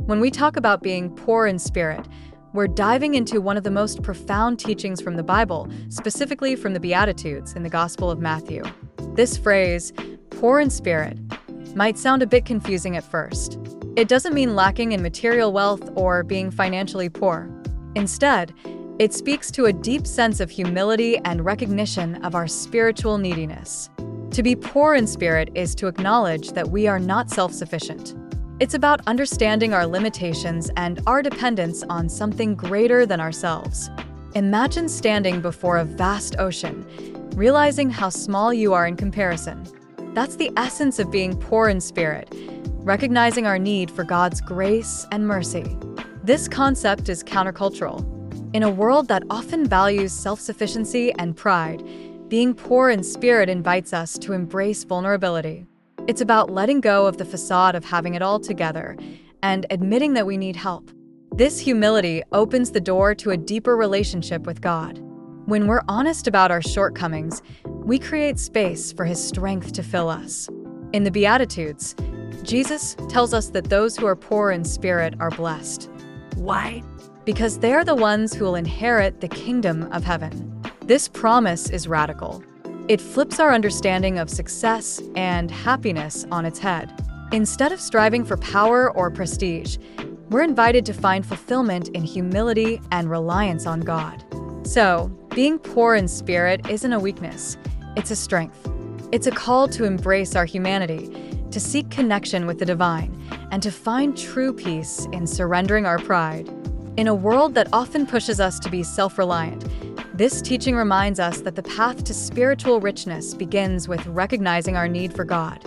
When we talk about being poor in spirit, we're diving into one of the most profound teachings from the Bible, specifically from the Beatitudes in the Gospel of Matthew. This phrase, poor in spirit, might sound a bit confusing at first. It doesn't mean lacking in material wealth or being financially poor. Instead, it speaks to a deep sense of humility and recognition of our spiritual neediness. To be poor in spirit is to acknowledge that we are not self-sufficient. It's about understanding our limitations and our dependence on something greater than ourselves. Imagine standing before a vast ocean, realizing how small you are in comparison. That's the essence of being poor in spirit, recognizing our need for God's grace and mercy. This concept is countercultural. In a world that often values self-sufficiency and pride, being poor in spirit invites us to embrace vulnerability. It's about letting go of the facade of having it all together and admitting that we need help. This humility opens the door to a deeper relationship with God. When we're honest about our shortcomings, we create space for His strength to fill us. In the Beatitudes, Jesus tells us that those who are poor in spirit are blessed. Why? Because they're the ones who will inherit the kingdom of heaven. This promise is radical. It flips our understanding of success and happiness on its head. Instead of striving for power or prestige, we're invited to find fulfillment in humility and reliance on God. So, being poor in spirit isn't a weakness, it's a strength. It's a call to embrace our humanity, to seek connection with the divine, and to find true peace in surrendering our pride. In a world that often pushes us to be self-reliant, this teaching reminds us that the path to spiritual richness begins with recognizing our need for God.